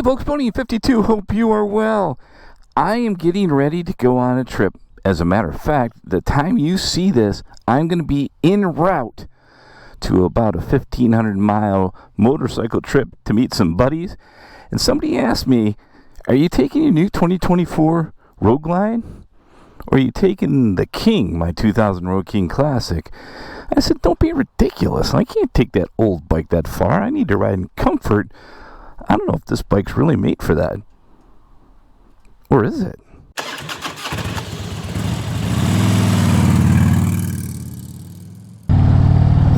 Hey folks, BoDean 52, hope you are well. I am getting ready to go on a trip. As a matter of fact, the time you see this, I'm going to be en route to about a 1,500-mile motorcycle trip to meet some buddies. And somebody asked me, are you taking your new 2024 Road Glide? Or are you taking the King, my 2000 Road King Classic? I said, don't be ridiculous. I can't take that old bike that far. I need to ride in comfort. I don't know if this bike's really made for that. Or is it?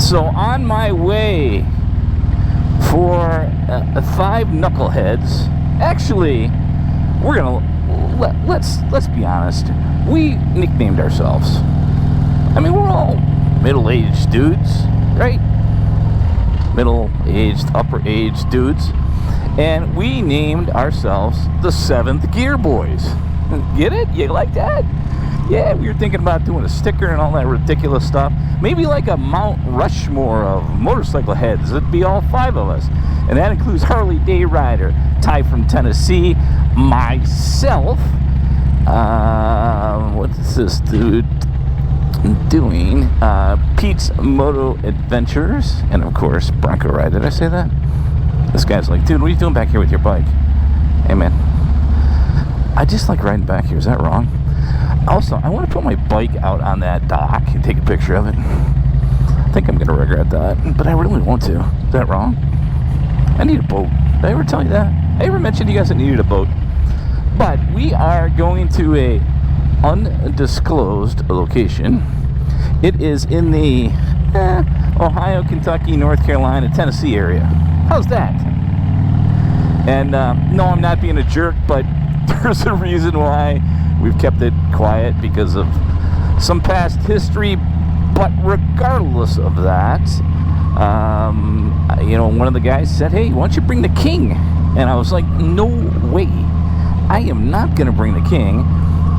So on my way for 5 knuckleheads. Actually, we're gonna let's be honest. We nicknamed ourselves. I mean, we're all middle-aged dudes, right? Middle-aged, upper-aged dudes. And we named ourselves the 7th Gear Boys. Get it? You like that? Yeah, we were thinking about doing a sticker and all that ridiculous stuff. Maybe like a Mount Rushmore of motorcycle heads. It'd be all 5 of us. And that includes Harley Day Rider, Ty from Tennessee, myself. What's this dude doing? Pete's Moto Adventures. And of course, Bronco Ride. Did I say that? This guy's like, dude, what are you doing back here with your bike? Hey, man. I just like riding back here. Is that wrong? Also, I want to put my bike out on that dock and take a picture of it. I think I'm going to regret that, but I really want to. Is that wrong? I need a boat. Did I ever tell you that? I ever mentioned to you guys I needed a boat? But we are going to a undisclosed location. It is in the Ohio, Kentucky, North Carolina, Tennessee area. How's that? And no, I'm not being a jerk, but there's a reason why we've kept it quiet, because of some past history. But regardless of that, one of the guys said, hey, why don't you bring the King? And I was like, no way. I am not going to bring the King.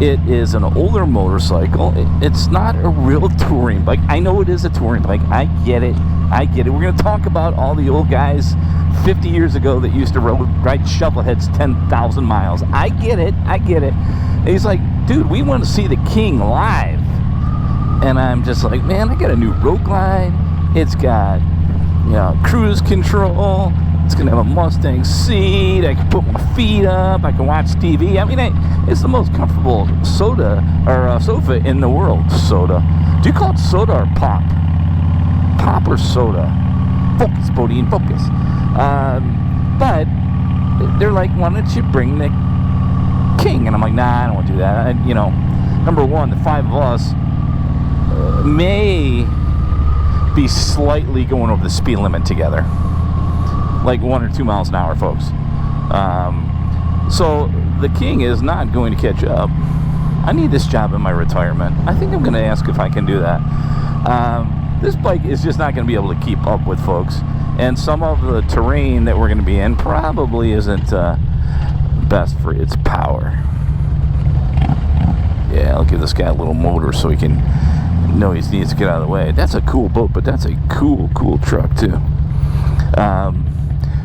It is an older motorcycle. It's not a real touring bike. I know it is a touring bike. I get it. We're going to talk about all the old guys 50 years ago that used to ride shovelheads 10,000 miles. I get it. And he's like, dude, we want to see the King live. And I'm just like, man, I got a new Road Glide. It's got, cruise control. It's going to have a Mustang seat. I can put my feet up. I can watch TV. I mean, it's the most comfortable sofa in the world. Soda. Do you call it soda or pop? Pop or soda? Focus, BoDean, focus. But they're like, why don't you bring the King? And I'm like, nah, I don't want to do that. Number one, the 5 of us may be slightly going over the speed limit together. Like 1 or 2 miles an hour, folks. So the King is not going to catch up. I need this job in my retirement. I think I'm going to ask if I can do that. This bike is just not going to be able to keep up with folks. And some of the terrain that we're going to be in probably isn't best for its power. Yeah, I'll give this guy a little motor so he can know he needs to get out of the way. That's a cool boat, but that's a cool truck too.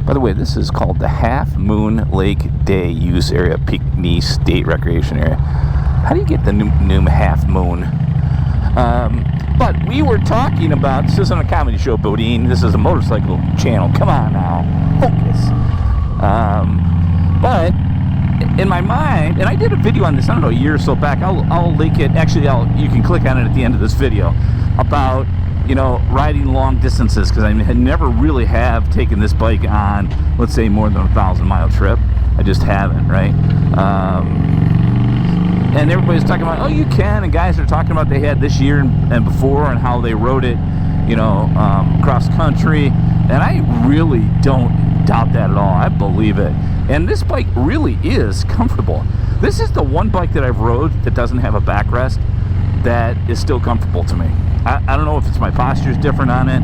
By the way, this is called the Half Moon Lake Day Use Area, Pinckney State Recreation Area. How do you get the new Half Moon? But we were talking about, this isn't a comedy show, BoDean. This is a motorcycle channel. Come on now. Focus. But in my mind, and I did a video on this, I don't know, a year or so back. I'll link it. Actually, you can click on it at the end of this video about, riding long distances, because I never really have taken this bike on, let's say, more than a 1,000-mile trip. I just haven't, right? And everybody's talking about, oh, you can, and guys are talking about they had this year and before, and how they rode it, cross country, and I really don't doubt that at all. I believe it. And this bike really is comfortable. This is the one bike that I've rode that doesn't have a backrest that is still comfortable to me. I don't know if it's my posture's different on it.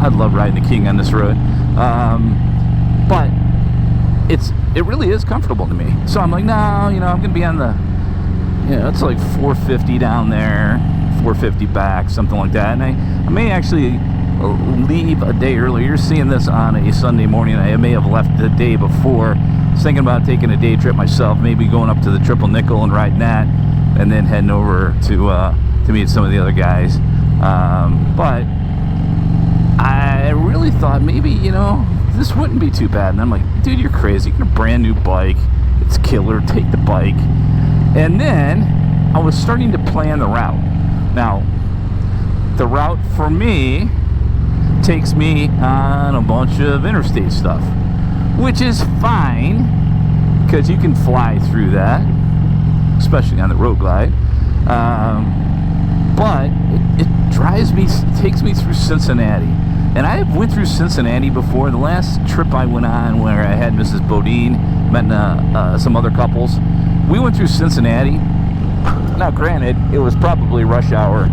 I'd love riding the King on this road. But it really is comfortable to me. So I'm like, no, I'm going to be on the, it's like 450 down there, 450 back, something like that. And I may actually leave a day earlier. You're seeing this on a Sunday morning. I may have left the day before was thinking about taking a day trip myself, maybe going up to the Triple Nickel and riding that, and then heading over to meet some of the other guys. But I really thought maybe, you know, this wouldn't be too bad. And I'm like, dude, you're crazy. You got a brand new bike. It's killer. Take the bike. And then I was starting to plan the route. Now, the route for me takes me on a bunch of interstate stuff, which is fine because you can fly through that, especially on the road glide. But it drives me, takes me through Cincinnati. And I have went through Cincinnati before. The last trip I went on where I had Mrs. BoDean, met some other couples, we went through Cincinnati. Now granted, it was probably rush hour.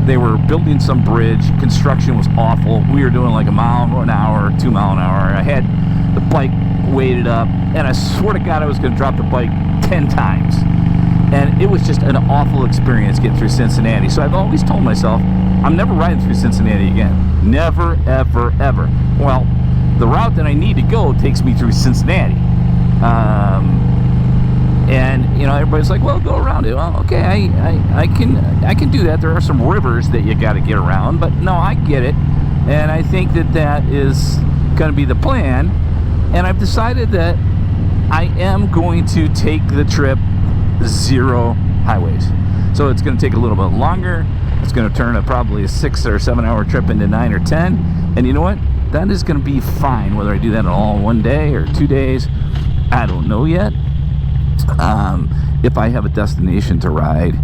They were building some bridge. Construction was awful. We were doing like a mile an hour, 2 mile an hour. I had the bike weighted up, and I swear to God I was going to drop the bike 10 times. And it was just an awful experience getting through Cincinnati. So I've always told myself, I'm never riding through Cincinnati again. Never, ever, ever. Well, the route that I need to go takes me through Cincinnati. And, you know, everybody's like, well, go around it. Well, okay, I can do that. There are some rivers that you got to get around. But, no, I get it. And I think that that is going to be the plan. And I've decided that I am going to take the trip 0 highways. So it's going to take a little bit longer. It's going to turn probably a 6 or 7 hour trip into 9 or 10. And you know what? That is going to be fine, whether I do that all in 1 day or 2 days. I don't know yet. If I have a destination to ride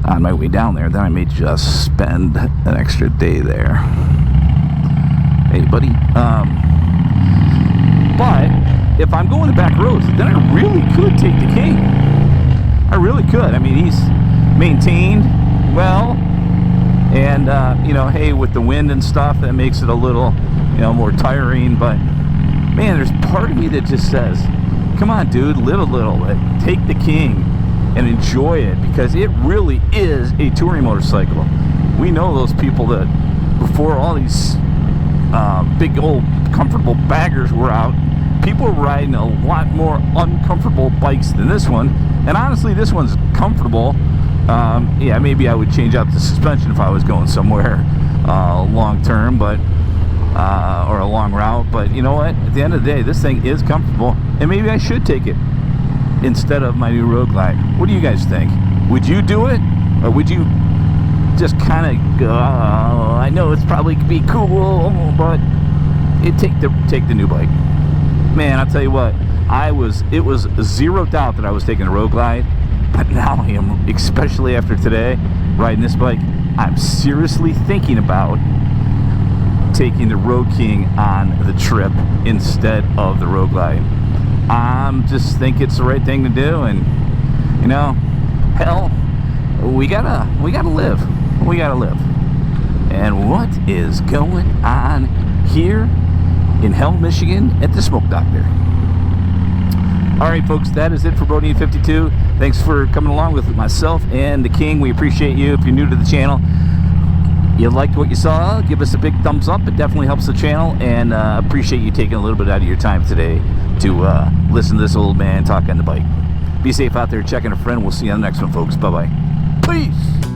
on my way down there, then I may just spend an extra day there. Hey, buddy. But if I'm going the back roads, then I really could take the King. I really could. I mean, he's maintained well, and you know, hey, with the wind and stuff, that makes it a little, you know, more tiring. But man, there's part of me that just says, come on, dude, live a little bit. Take the King and enjoy it, because it really is a touring motorcycle. We know those people that before all these big old comfortable baggers were out, people were riding a lot more uncomfortable bikes than this one. And honestly, this one's comfortable. Yeah, maybe I would change out the suspension if I was going somewhere long term, but or a long route. But you know what? At the end of the day, this thing is comfortable, and maybe I should take it instead of my new Road Glide. What do you guys think? Would you do it, or would you just kind of go, oh, I know it's probably be cool, but take the new bike? Man, I'll tell you what, it was 0 doubt that I was taking a Road Glide, but now I am, especially after today, riding this bike, I'm seriously thinking about taking the Road King on the trip instead of the Road Glide. Just think it's the right thing to do, and you know, hell, we gotta live. We gotta live. And what is going on here in Hell, Michigan at the Smoke Doctor? Alright folks, that is it for BoDean 52. Thanks for coming along with myself and the King. We appreciate you. If you're new to the channel, you liked what you saw, give us a big thumbs up. It definitely helps the channel, and appreciate you taking a little bit out of your time today to listen to this old man talk on the bike. Be safe out there, checking a friend. We'll see you on the next one, folks. Bye-bye. Peace!